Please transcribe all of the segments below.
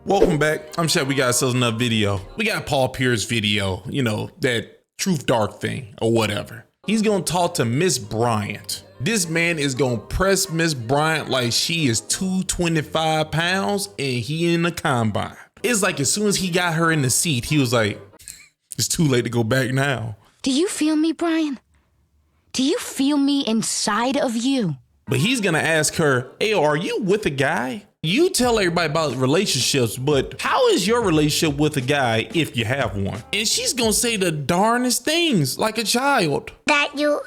Welcome back. I'm sure we got ourselves another video. We got Paul Pierce video, you know, that truth dark thing or whatever. He's gonna talk to Miss Bryant. This man is gonna press Miss Bryant like she is 225 pounds and he in the combine. It's like as soon as he got her in the seat, he was like, it's too late to go back now. Do you feel me, Brian? Do you feel me inside of you? But he's gonna ask her, hey, are you with a guy? You tell everybody about relationships, but how is your relationship with a guy if you have one? And she's gonna say the darnest things like a child. That you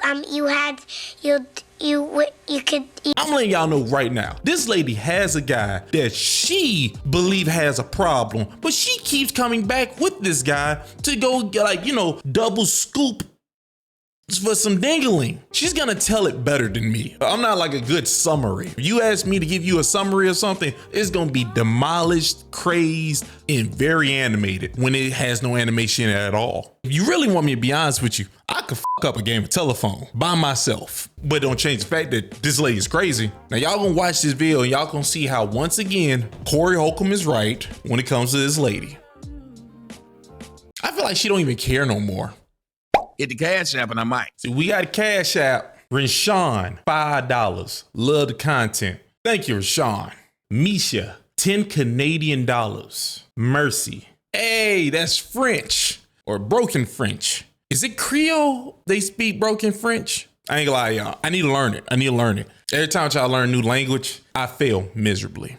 could. I'm letting y'all know right now, this lady has a guy that she believe has a problem, but she keeps coming back with this guy to go like, you know, double scoop for some dingling. She's gonna tell it better than me. I'm not like a good summary. If you ask me to give you a summary or something, it's gonna be demolished, crazed, and very animated when it has no animation at all. If you really want me to be honest with you, I could fuck up a game of telephone by myself, but don't change the fact that this lady is crazy. Now y'all gonna watch this video and y'all gonna see how once again, Corey Holcomb is right when it comes to this lady. I feel like she don't even care no more. Hit the Cash App and I might. See, we got a Cash App. Rashawn, $5. Love the content. Thank you, Rashawn. Misha, 10 Canadian dollars. Mercy. Hey, that's French or broken French. Is it Creole they speak broken French? I ain't gonna lie, y'all. I need to learn it. Every time I learn a new language, I fail miserably.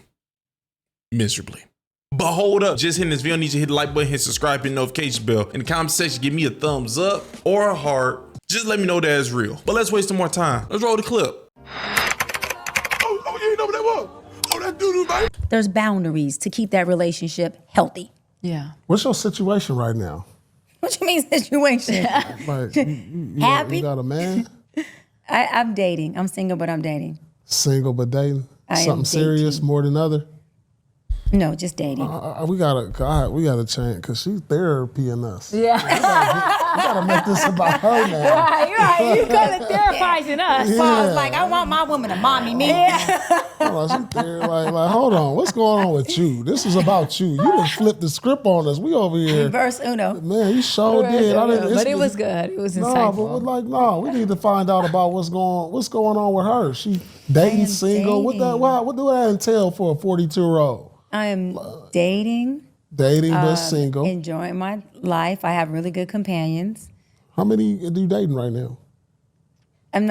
But hold up, just hitting this video, I need you to hit the like button, hit subscribe, hit the notification bell. In the comment section, give me a thumbs up or a heart. Just let me know that it's real. But let's waste some more time. Let's roll the clip. Oh, you ain't know what that was? Oh, that doo-doo, baby. There's boundaries to keep that relationship healthy. Yeah. What's your situation right now? What you mean situation? Like, you Happy? You got a man? I'm dating. I'm single, but I'm dating. Single but dating? I am Something serious dating. more than other? No, just dating. We gotta change because she's therapying us. Yeah. We gotta make this about her now. Right. You kind of therapizing us. So I was like, I want my woman to mommy me. Hold on, like, hold on, what's going on with you? This is about you. You done flipped the script on us. We over here. Verse uno. Man, you sure did. But it was good. It was insightful. But we need to find out about what's going on with her. She dating, single. dating. What do that entail for a 42-year-old? I am dating. Dating but single. Enjoying my life. I have really good companions. How many are you dating right now? I'm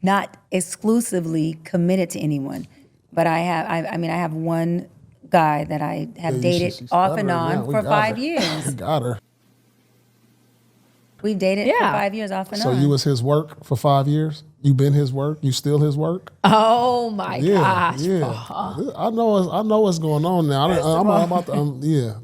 not exclusively committed to anyone, but I have one guy that I have dated she's off and stuttering on now. We for got 5 her. years. Got her. We've dated for 5 years off and So on. you was his work for 5 years? You been his work? You still his work? Oh my gosh. Yeah. I know what's going on now.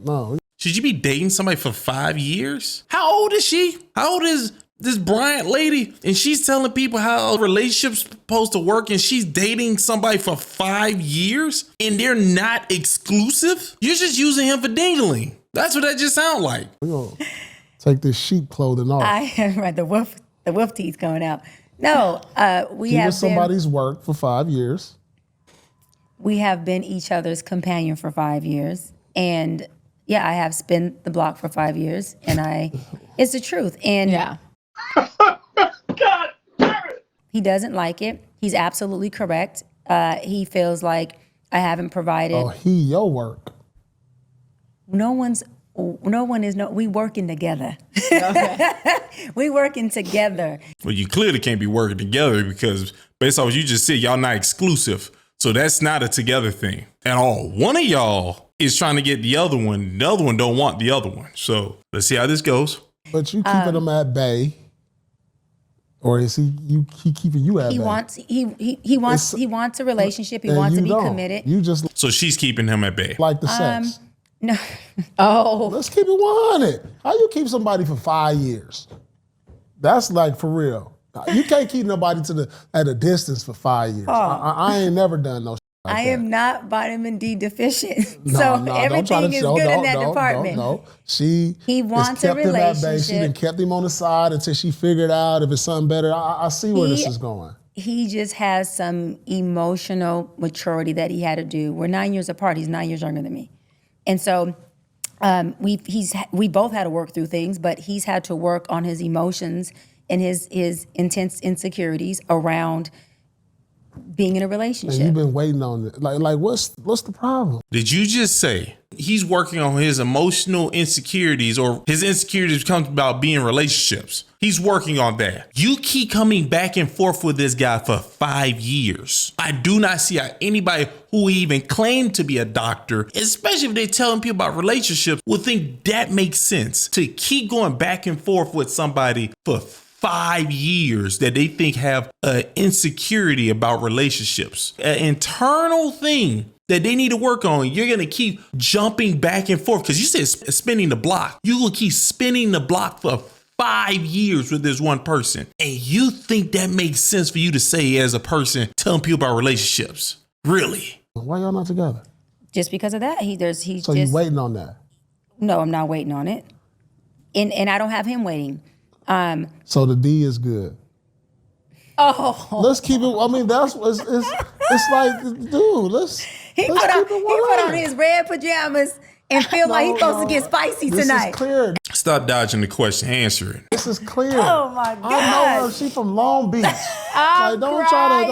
No. Should you be dating somebody for 5 years? How old is she? How old is this Bryant lady? And she's telling people how a relationship's supposed to work and she's dating somebody for 5 years and they're not exclusive? You're just using him for dingling. That's what that just sounds like. We're going to take this sheep clothing off. Right, the wolf teeth coming out. No, we He have was somebody's work for 5 years. We have been each other's companion for 5 years. And yeah, I have spent the block for 5 years. And it's the truth. And Yeah. God damn it. he doesn't like it. He's absolutely correct. He feels like I haven't provided. Oh, your work. We working together. We working together. Well, you clearly can't be working together because based on what you just said, y'all not exclusive. So that's not a together thing at all. One of y'all is trying to get the other one. The other one don't want the other one. So let's see how this goes. But you keeping him at bay. Or is he keeping you at bay? He wants a relationship. He wants to be committed. You just So she's keeping him at bay. like the sex. No. Oh. Let's keep it 100. How you keep somebody for 5 years? That's like for real. You can't keep nobody at a distance for 5 years. I ain't never done no shit like I that. am not vitamin D deficient. No, so no, everything is good in that department. No. He wants a kept him at bay. She relationship. done kept him on the side until she figured out if it's something better. I see where this is going. He just has some emotional maturity that he had to do. We're 9 years apart. He's 9 years younger than me. And so we both had to work through things, but he's had to work on his emotions and his intense insecurities around being in a relationship. And you've been waiting on it. Like what's the problem? Did you just say he's working on his emotional insecurities, or his insecurities comes about being in relationships? He's working on that. You keep coming back and forth with this guy for 5 years. I do not see how anybody who even claimed to be a doctor, especially if they're telling people about relationships, would think that makes sense to keep going back and forth with somebody for 5 years that they think have an insecurity about relationships, an internal thing that they need to work on. You're going to keep jumping back and forth because you said spinning the block. You will keep spinning the block for 5 years with this one person. And you think that makes sense for you to say as a person telling people about relationships? Really? Why y'all not together? Just because of that, So you waiting on that? No, I'm not waiting on it. And I don't have him waiting. So the D is good. Oh, Let's keep it. I mean, it's like, dude. Let's keep it 100. He put on his red pajamas and feel like he's supposed to get spicy tonight. This is clear. Stop dodging the question. Answer it. This is clear. Oh my God! I know her. She from Long Beach. I'm don't try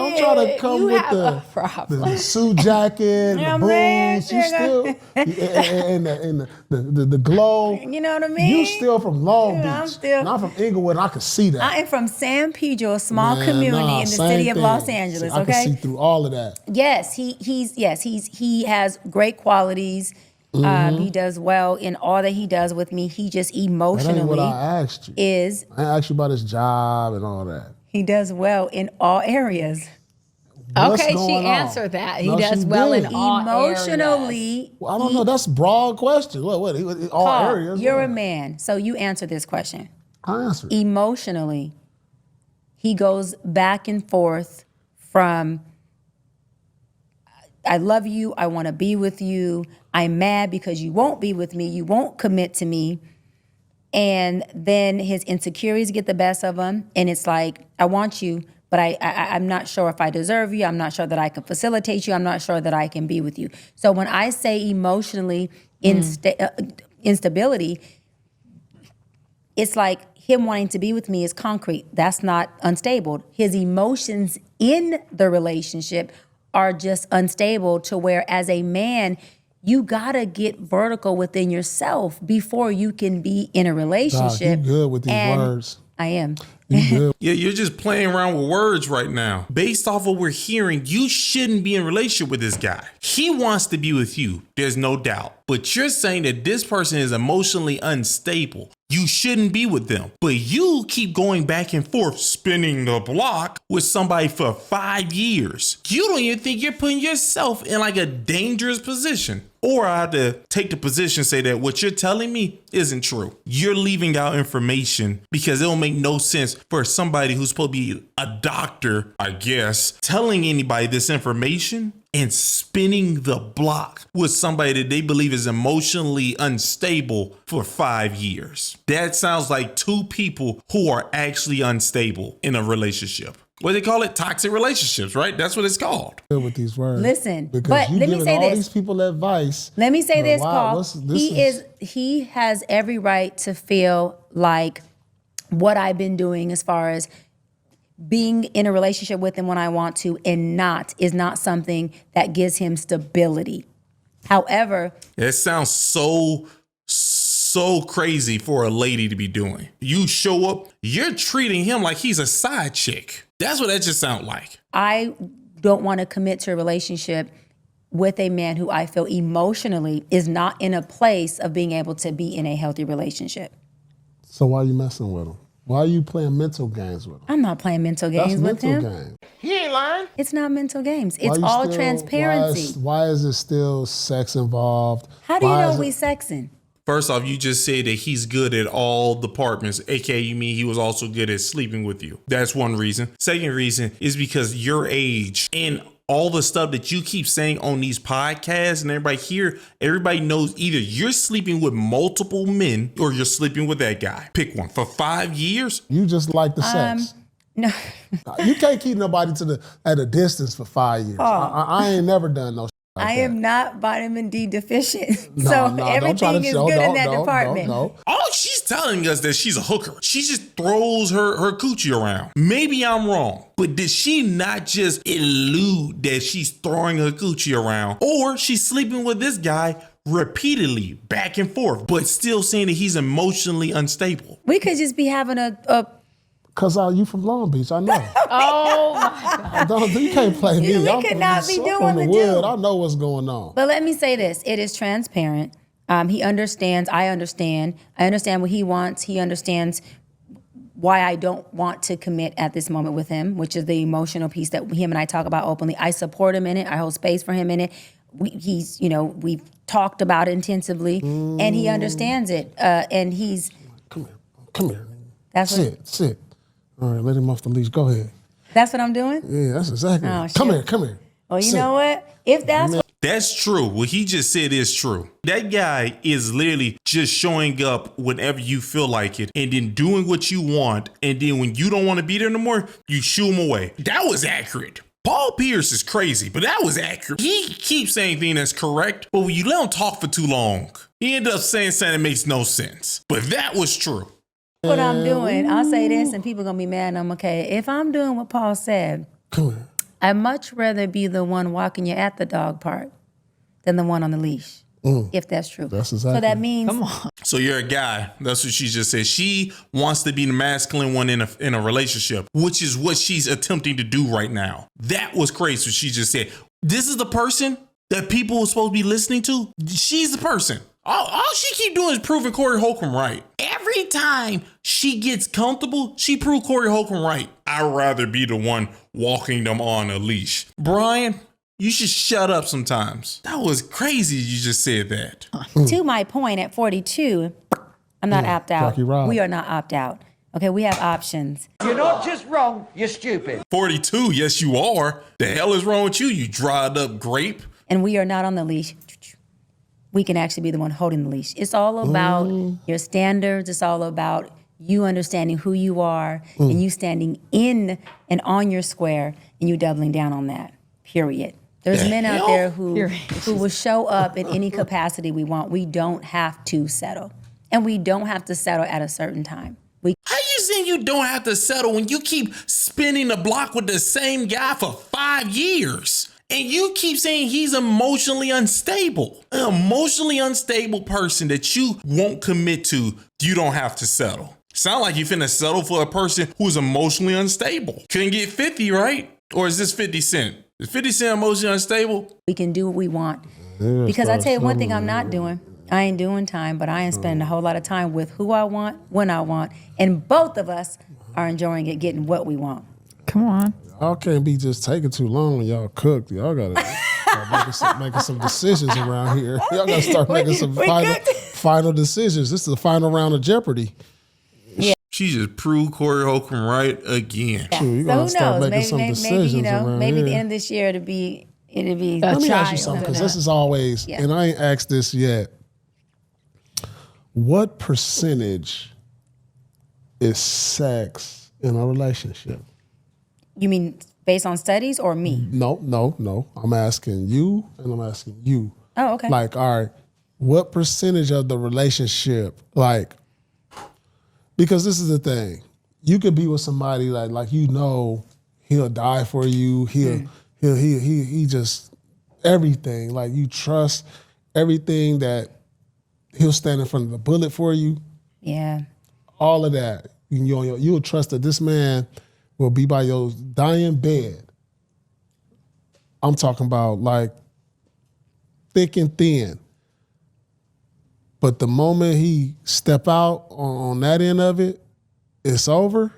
to come you with have a problem. the suit jacket, Yeah, the man, boots. You still and the glow. You know what I mean? You still from Long Beach. I'm still. Not from Inglewood. I can see that. I am from San Pedro, a small Man, community nah, in the same city of thing. Los Angeles. See, I can see through all of that. Yes, he has great qualities. He does well in all that he does with me. He just That ain't emotionally what I asked you. I asked you about his job and all that. he does well in all areas. What's Okay, she going on? answered that. He No, does she well did. in all areas. Emotionally, Well, I don't know. That's a broad question. What all Paul, areas? you're what? a man, so you answer this question. I answered. Emotionally, he goes back and forth from I love you, I want to be with you, I'm mad because you won't be with me, you won't commit to me. And then his insecurities get the best of him, and it's like, I want you, but I'm not sure if I deserve you, I'm not sure that I can facilitate you, I'm not sure that I can be with you. So when I say emotionally instability, it's like him wanting to be with me is concrete. That's not unstable. His emotions in the relationship are just unstable to where as a man, you gotta get vertical within yourself before you can be in a relationship. Doc, you good with these And words. I am. You good. Yeah, you're just playing around with words right now. Based off of what we're hearing, you shouldn't be in a relationship with this guy. He wants to be with you, there's no doubt. But you're saying that this person is emotionally unstable. You shouldn't be with them. But you keep going back and forth, spinning the block with somebody for 5 years. You don't even think you're putting yourself in like a dangerous position. Or I have to take the position, say that what you're telling me isn't true. You're leaving out information because it'll make no sense for somebody who's supposed to be a doctor, I guess, telling anybody this information and spinning the block with somebody that they believe is emotionally unstable for 5 years. That sounds like two people who are actually unstable in a relationship. What do they call it? Toxic relationships, right? That's what it's called. Good with these words. Listen, because but you let me giving say all this. these people advice. Let me say this, wow, Paul. He has every right to feel like what I've been doing as far as being in a relationship with him when I want to and is not something that gives him stability. However, It sounds so crazy for a lady to be doing. You show up, you're treating him like he's a side chick. That's what that just sounds like. I don't want to commit to a relationship with a man who I feel emotionally is not in a place of being able to be in a healthy relationship. So why are you messing with him? Why are you playing mental games with him? I'm not playing mental games with mental him. game. He ain't lying. It's not mental games. Why It's you all still- transparency. Why is it still sex involved? How do you Why know is we it- sexing? First off, you just said that he's good at all departments, aka you mean he was also good at sleeping with you. That's one reason. Second reason is because your age and all the stuff that you keep saying on these podcasts and everybody here, everybody knows either you're sleeping with multiple men or you're sleeping with that guy. Pick one. For 5 years? You just like the sex. No. You can't keep nobody at a distance for 5 years. I ain't never done no I am not vitamin D deficient. No, so no, don't try everything to is show. good in No, that no, department. no. Oh, she's telling us that she's a hooker. She just throws her coochie around. Maybe I'm wrong, but did she not just elude that she's throwing her coochie around? Or she's sleeping with this guy repeatedly, back and forth, but still saying that he's emotionally unstable? We could just be having a Cause you from Long Beach, I know. Oh my God. You can't play me. We I'm could from not be I'm doing from the wood. do. I know what's going on. But let me say this: it is transparent. He understands. I understand. I understand what he wants. He understands why I don't want to commit at this moment with him, which is the emotional piece that him and I talk about openly. I support him in it. I hold space for him in it. We've talked about it intensively, and he understands it. And he's Come here. that's what Sit. All right, let him off the leash. Go ahead. that's what I'm doing. Yeah, that's exactly. Oh, Come shit. here. Well, you Sit. know what? If that's That's true. What he just said is true. That guy is literally just showing up whenever you feel like it and then doing what you want. And then when you don't want to be there no more, you shoo him away. That was accurate. Paul Pierce is crazy, but that was accurate. He keeps saying things that's correct, but when you let him talk for too long, he ends up saying something that makes no sense. But that was true. what I'm doing, I'll say this, and people gonna be mad. And I'm okay. If I'm doing what Paul said, Come here. I'd much rather be the one walking you at the dog park than the one on the leash. If that's true. That's So exactly. that means So you're a guy. That's what she just said. She wants to be the masculine one in a relationship, which is what she's attempting to do right now. That was crazy. What she just said. This is the person that people are supposed to be listening to. She's the person. All she keep doing is proving Corey Holcomb right. Every time she gets comfortable, she proves Corey Holcomb right. I'd rather be the one walking them on a leash. Brian, you should shut up sometimes. That was crazy you just said that. to my point, at 42, I'm not opt out. Rocky Rob. We are not opt out. Okay, we have options. You're not just wrong, you're stupid. 42, yes you are. The hell is wrong with you, you dried up grape? And we are not on the leash. We can actually be the one holding the leash. It's all about your standards. It's all about you understanding who you are and you standing in and on your square and you doubling down on that, period. There's men out there who will show up in any capacity we want. We don't have to settle. And we don't have to settle at a certain time. How you saying you don't have to settle when you keep spinning the block with the same guy for 5 years? And you keep saying he's emotionally unstable. An emotionally unstable person that you won't commit to, you don't have to settle. Sound like you finna settle for a person who's emotionally unstable. Couldn't get 50, right? Or is this 50 Cent? Is 50 Cent emotionally unstable? We can do what we want. Because I tell you one thing I'm not doing. I ain't doing time, but I ain't spending a whole lot of time with who I want, when I want. And both of us are enjoying it, getting what we want. Come on. Y'all can't be just taking too long when y'all cook. Y'all gotta start making some decisions around here. Y'all gotta start making some final decisions. This is the final round of Jeopardy. She just proved Corey Holcomb right again. Yeah. Shoot, you So gotta who start knows? making some Maybe decisions around maybe at the here. end of this year it'll be Let me ask you child. something, because this is always, Yeah. and I ain't asked this yet. What percentage is sex in a relationship? You mean based on studies or me? No. I'm asking you, and I'm asking you. Oh, okay. Like, all right, what percentage of the relationship, like, because this is the thing, you could be with somebody like you know he'll die for you. He just everything. Like you trust everything that he'll stand in front of the bullet for you. Yeah. All of that. You'll trust that this man will be by your dying bed. I'm talking about like thick and thin. But the moment he step out on that end of it, it's over.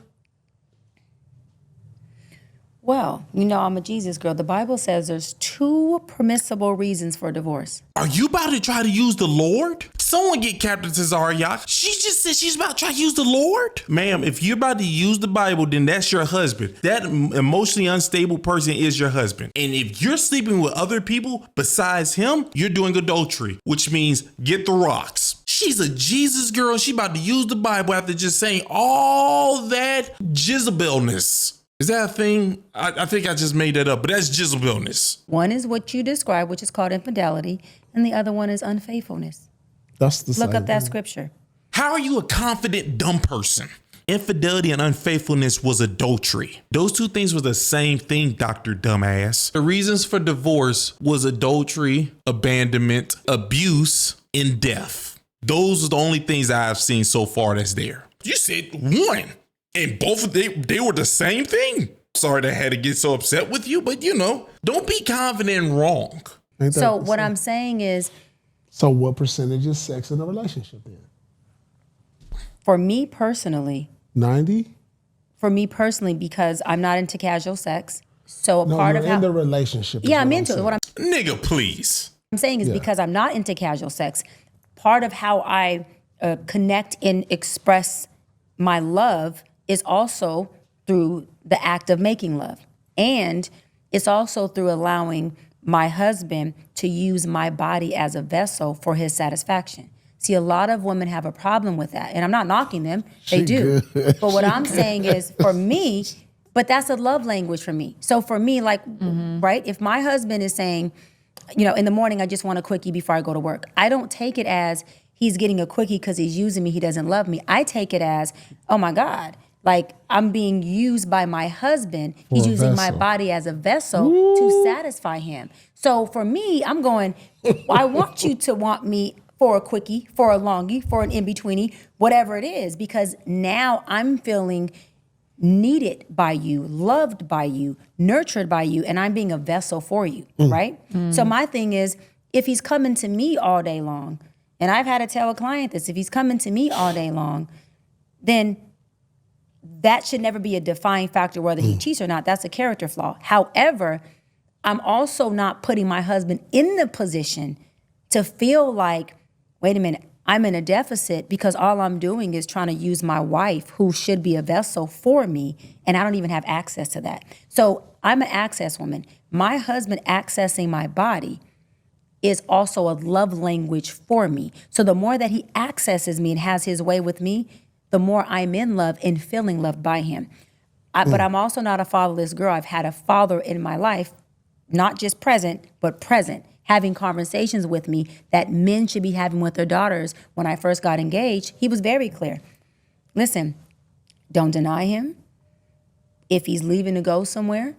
Well, you know, I'm a Jesus girl. The Bible says there's 2 permissible reasons for divorce. Are you about to try to use the Lord? Someone get Captain Cesaria. She just said she's about to try to use the Lord. Ma'am, if you're about to use the Bible, then that's your husband. That emotionally unstable person is your husband. And if you're sleeping with other people besides him, you're doing adultery, which means get the rocks. She's a Jesus girl. She about to use the Bible after just saying all that Jezebelness. Is that a thing? I think I just made that up, but that's Jezebelness. One is what you describe, which is called infidelity, and the other one is unfaithfulness. That's the Look same up that thing. scripture. How are you a confident dumb person? Infidelity and unfaithfulness was adultery. Those two things were the same thing, Dr. Dumbass. The reasons for divorce was adultery, abandonment, abuse, and death. Those are the only things I've seen so far that's there. You said one, and both of they were the same thing. Sorry that I had to get so upset with you, but don't be confident and wrong. Ain't that So the what same? I'm saying is, So what percentage is sex in a relationship then? for me personally, 90? because I'm not into casual sex. So a No, part you're of in the how, relationship. is yeah, I'm what into it. saying. What Nigga, please. I'm saying is Yeah. because I'm not into casual sex, part of how I connect and express my love is also through the act of making love. And it's also through allowing my husband to use my body as a vessel for his satisfaction. See, a lot of women have a problem with that. And I'm not knocking them, they do. But what I'm saying is for me, but that's a love language for me. So for me, like, right, if my husband is saying, in the morning, I just want a quickie before I go to work. I don't take it as he's getting a quickie because he's using me, he doesn't love me. I take it as, oh my God, like I'm being used by my husband. He's a using my vessel. body as a vessel to satisfy him. So for me, I'm going, I want you to want me for a quickie, for a longie, for an in-betweenie, whatever it is, because now I'm feeling needed by you, loved by you, nurtured by you, and I'm being a vessel for you, right? So my thing is, if he's coming to me all day long, and I've had to tell a client this, if he's coming to me all day long, then that should never be a defining factor whether he cheats or not. That's a character flaw. However, I'm also not putting my husband in the position to feel like, wait a minute, I'm in a deficit because all I'm doing is trying to use my wife, who should be a vessel for me, and I don't even have access to that. So I'm an access woman. My husband accessing my body is also a love language for me. So the more that he accesses me and has his way with me, the more I'm in love and feeling loved by him. But I'm also not a fatherless girl. I've had a father in my life, not just present, but present, having conversations with me that men should be having with their daughters. When I first got engaged, he was very clear. Listen, don't deny him. If he's leaving to go somewhere,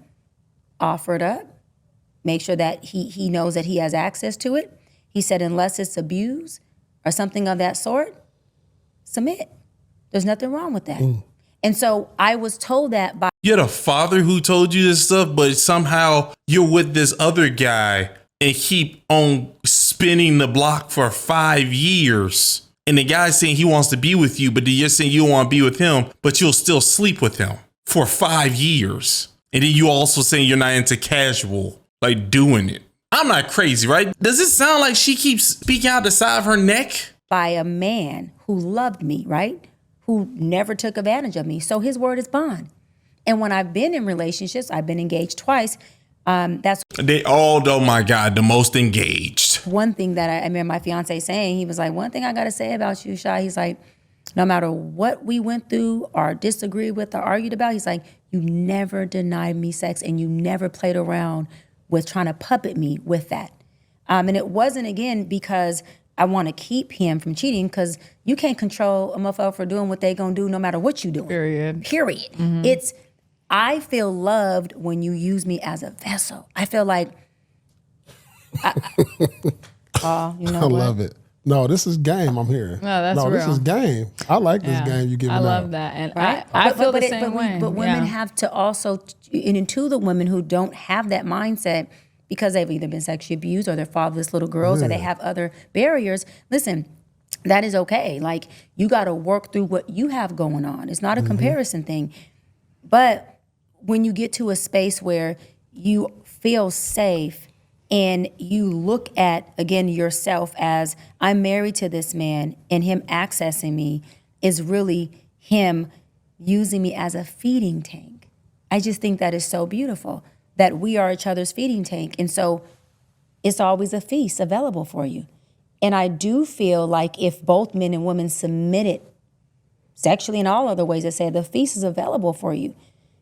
offer it up. Make sure that he knows that he has access to it. He said, unless it's abuse or something of that sort, submit. There's nothing wrong with that. And so I was told that by You had a father who told you this stuff, but somehow you're with this other guy and keep on spinning the block for 5 years. And the guy's saying he wants to be with you, but you're saying you don't want to be with him, but you'll still sleep with him for 5 years. And then you also saying you're not into casual, like doing it. I'm not crazy, right? Does it sound like she keeps speaking out the side of her neck? by a man who loved me, right? Who never took advantage of me. So his word is bond. And when I've been in relationships, I've been engaged twice. That's They all, oh my God, the most engaged. one thing that I remember my fiance saying. He was like, one thing I got to say about you, Shy, he's like, no matter what we went through or disagreed with or argued about, he's like, you never denied me sex and you never played around with trying to puppet me with that. And it wasn't, again, because I want to keep him from cheating, because you can't control a motherfucker for doing what they gonna do no matter what you doing. Period. It's, I feel loved when you use me as a vessel. I feel like, you know I love it. No, this is game I'm hearing. No, that's this real. is game. I like this game you giving I out. love that. And right? I feel the same way. But women Yeah. have to also, and to the women who don't have that mindset because they've either been sexually abused or they're fatherless little girls or they have other barriers, listen, that is okay. Like, you got to work through what you have going on. It's not a comparison thing. But when you get to a space where you feel safe and you look at, again, yourself as, I'm married to this man and him accessing me is really him using me as a feeding tank. I just think that is so beautiful that we are each other's feeding tank. And so it's always a feast available for you. And I do feel like if both men and women submitted sexually in all other ways, I say the feast is available for you.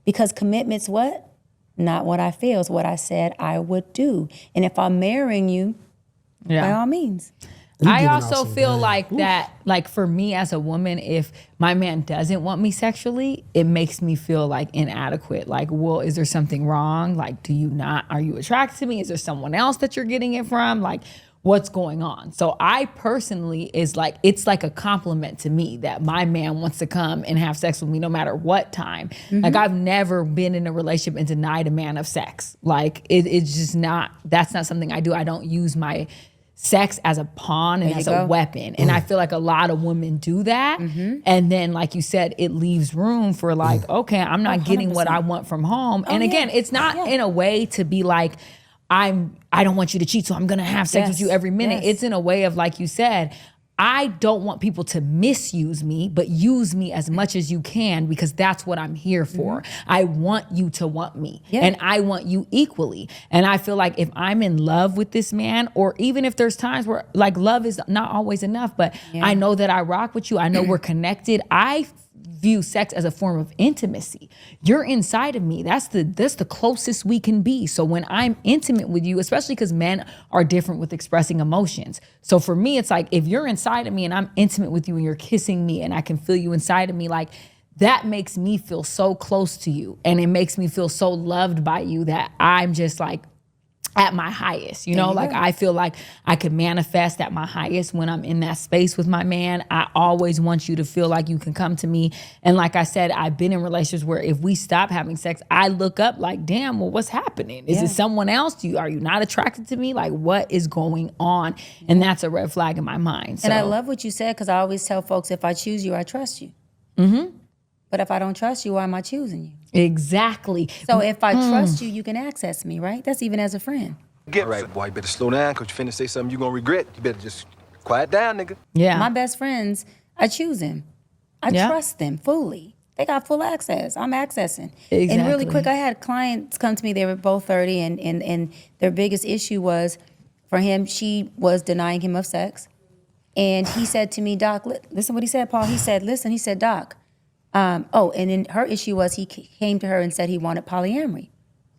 Because commitment's what? Not what I feel, it's what I said I would do. And if I'm marrying you, by all means. I also feel like that, like for me as a woman, if my man doesn't want me sexually, it makes me feel like inadequate. Like, well, is there something wrong? Like, are you attracted to me? Is there someone else that you're getting it from? Like, what's going on? So I personally it's like a compliment to me that my man wants to come and have sex with me no matter what time. Like I've never been in a relationship and denied a man of sex. Like it's just that's not something I do. I don't use my sex as a pawn and as a weapon. And I feel like a lot of women do that. And then, like you said, it leaves room for like, okay, I'm not getting what I want from home. And again, it's not in a way to be like, I don't want you to cheat, so I'm gonna have sex with you every minute. It's in a way of, like you said, I don't want people to misuse me, but use me as much as you can because that's what I'm here for. I want you to want me and I want you equally. And I feel like if I'm in love with this man, or even if there's times where like love is not always enough, but I know that I rock with you, I know we're connected, I view sex as a form of intimacy. You're inside of me. That's the closest we can be. So when I'm intimate with you, especially because men are different with expressing emotions. So for me, it's like if you're inside of me and I'm intimate with you and you're kissing me and I can feel you inside of me, like that makes me feel so close to you. And it makes me feel so loved by you that I'm just like at my highest, like I feel like I could manifest at my highest when I'm in that space with my man. I always want you to feel like you can come to me. And like I said, I've been in relationships where if we stop having sex, I look up like, damn, well, what's happening? Is it someone else? Are you not attracted to me? Like, what is going on? And that's a red flag in my mind. So. And I love what you said, because I always tell folks, if I choose you, I trust you. But if I don't trust you, why am I choosing you? Exactly. So if I trust you, you can access me, right? That's even as a friend. All right, boy, you better slow down, because you finna say something you gonna regret. You better just quiet down, nigga. Yeah. My best friends, I choose them. I trust them fully. They got full access. I'm accessing. Exactly. And really quick, I had clients come to me, they were both 30, and their biggest issue was, for him, she was denying him of sex. And he said to me, Doc, listen what he said, Paul. He said, Doc, and then her issue was he came to her and said he wanted polyamory.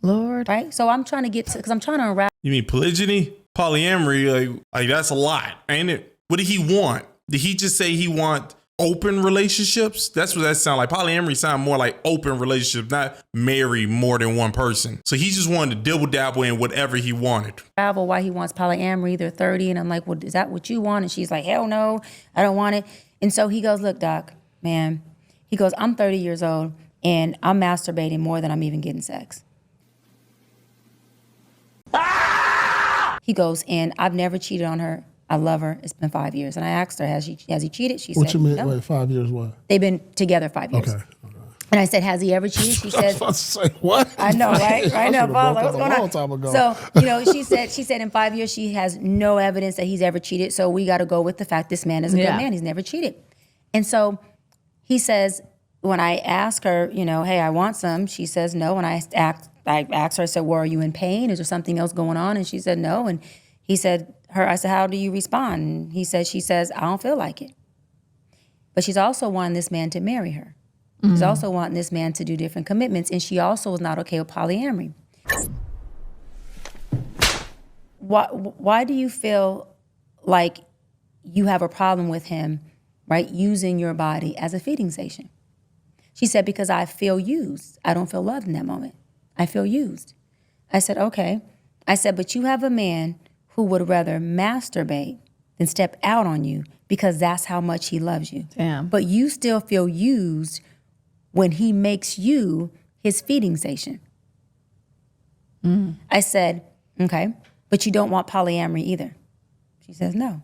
Lord. Right? So I'm trying to because I'm trying to unravel. You mean polygyny? Polyamory, like that's a lot, ain't it? What did he want? Did he just say he want open relationships? That's what that sound like. Polyamory sound more like open relationships, not marry more than one person. So he just wanted to dibble dabble in whatever he wanted. Why he wants polyamory, they're 30, and I'm like, well, is that what you want? And she's like, hell no, I don't want it. And so he goes, look, Doc, man, he goes, I'm 30 years old and I'm masturbating more than I'm even getting sex. He goes, and I've never cheated on her. I love her. It's been 5 years. And I asked her, has he cheated? She What said, you mean? no. Wait, 5 years what? They've been together 5 years. Okay. And I said, has he ever cheated? She I was said, about to say, what? I know, right? I know, Paul. What's going on? A long time ago. So, she said in 5 years, she has no evidence that he's ever cheated. So we got to go with the fact this man is a good man. He's never cheated. And so he says, when I ask her, hey, I want some, she says no. And I asked her, I said, well, are you in pain? Is there something else going on? And she said no. And he said, I said, how do you respond? And she says, I don't feel like it. But she's also wanting this man to marry her. She's also wanting this man to do different commitments. And she also was not okay with polyamory. Why do you feel like you have a problem with him, right, using your body as a feeding station? She said, because I feel used. I don't feel loved in that moment. I feel used. I said, okay. I said, but you have a man who would rather masturbate than step out on you because that's how much he loves you. Damn. But you still feel used when he makes you his feeding station. I said, okay, but you don't want polyamory either. She says, no.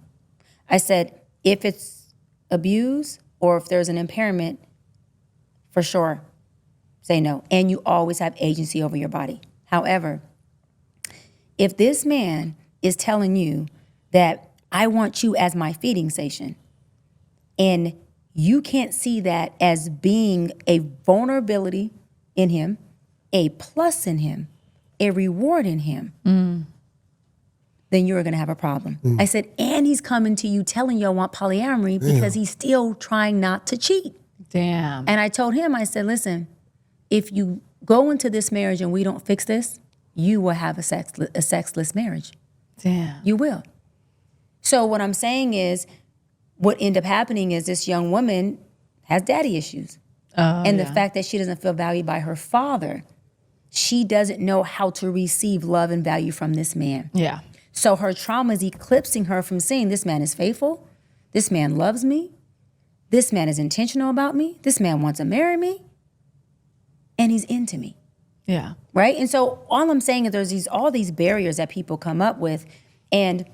I said, if it's abuse or if there's an impairment, for sure, say no. And you always have agency over your body. However, if this man is telling you that I want you as my feeding station, and you can't see that as being a vulnerability in him, a plus in him, a reward in him, then you're gonna have a problem. I said, and he's coming to you telling you I want polyamory because he's still trying not to cheat. Damn. And I told him, I said, listen, if you go into this marriage and we don't fix this, you will have a sexless marriage. Damn. You will. So what I'm saying is, what ended up happening is this young woman has daddy issues. And the fact that she doesn't feel valued by her father, she doesn't know how to receive love and value from this man. Yeah. So her trauma is eclipsing her from seeing this man is faithful, this man loves me, this man is intentional about me, this man wants to marry me, and he's into me. Yeah. Right? And so all I'm saying is there's all these barriers that people come up with, and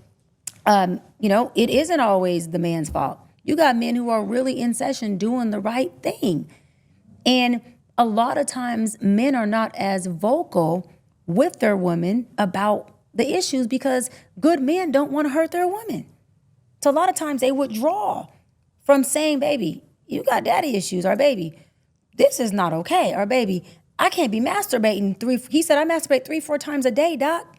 it isn't always the man's fault. You got men who are really in session doing the right thing. And a lot of times men are not as vocal with their women about the issues because good men don't want to hurt their women. So a lot of times they withdraw from saying, baby, you got daddy issues, or baby, this is not okay, or baby, I can't be masturbating he said I masturbate 3-4 times a day, doc.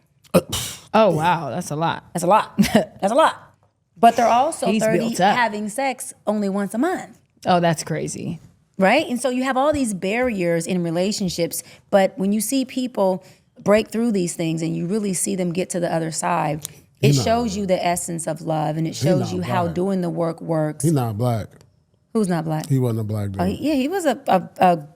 Oh, wow. That's a lot. That's a lot. That's a lot. But they're also He's 30 built up. having sex only once a month. Oh, that's crazy. Right? And so you have all these barriers in relationships, but when you see people break through these things and you really see them get to the other side, it shows you the essence of love, and it shows you how doing the work works. He's not black. Who's not black? He wasn't a black dude. He was a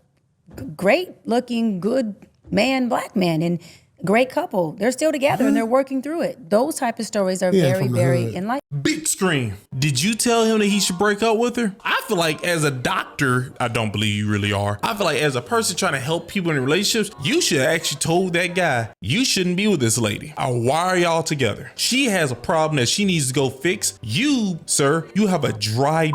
great looking, good man, black man, and great couple. They're still together and they're working through it. Those type of stories are very, very enlightening. Big screen. Did you tell him that he should break up with her? I feel like as a doctor, I don't believe you really are. I feel like as a person trying to help people in relationships, you should have actually told that guy, you shouldn't be with this lady. Why are y'all together? She has a problem that she needs to go fix. You, sir, you have a dry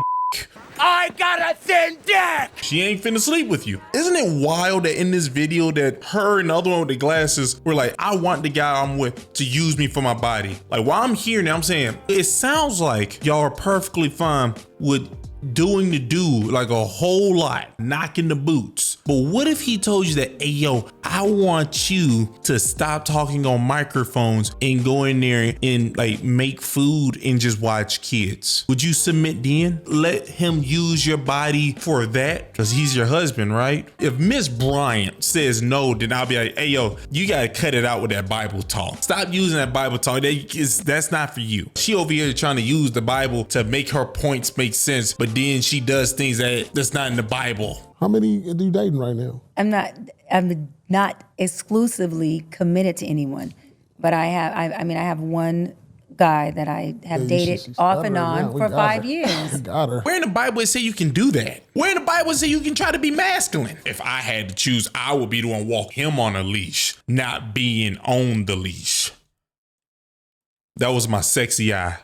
I got a thin dick! She ain't finna sleep with you. Isn't it wild that in this video that her and the other one with the glasses were like, I want the guy I'm with to use me for my body. Like while I'm here now, I'm saying, it sounds like y'all are perfectly fine with doing the dude like a whole lot, knocking the boots. But what if he told you that, hey yo, I want you to stop talking on microphones and go in there and like make food and just watch kids? Would you submit then? Let him use your body for that? Because he's your husband, right? If Miss Bryant says no, then I'll be like, hey yo, you gotta cut it out with that Bible talk. Stop using that Bible talk. That's not for you. She over here trying to use the Bible to make her points make sense, but then she does things that's not in the Bible. How many are you dating right now? I'm not exclusively committed to anyone, but I have one guy that I have dated off and on for 5 years. Got her. Where in the Bible it say you can do that? Where in the Bible it say you can try to be masculine? If I had to choose, I would be the one walk him on a leash, not being on the leash. That was my sexy eye.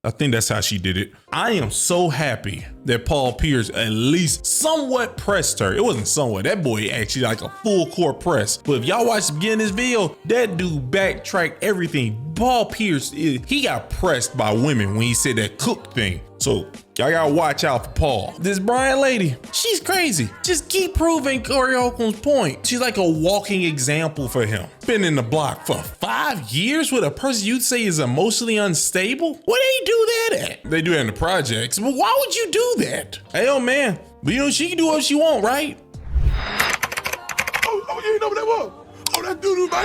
I think that's how she did it. I am so happy that Paul Pierce at least somewhat pressed her. It wasn't somewhat. That boy actually like a full court press. But if y'all watch the beginning of this video, that dude backtracked everything. Paul Pierce, he got pressed by women when he said that cook thing. So y'all gotta watch out for Paul. This Bryant lady, she's crazy. Just keep proving Corey Holcomb's point. She's like a walking example for him. Been in the block for 5 years with a person you'd say is emotionally unstable? Where they do that at? They do that in the projects, but why would you do that? Hey, oh man, but you know, she can do what she want, right? Oh, you ain't know what that was? Oh, that doo-doo, man.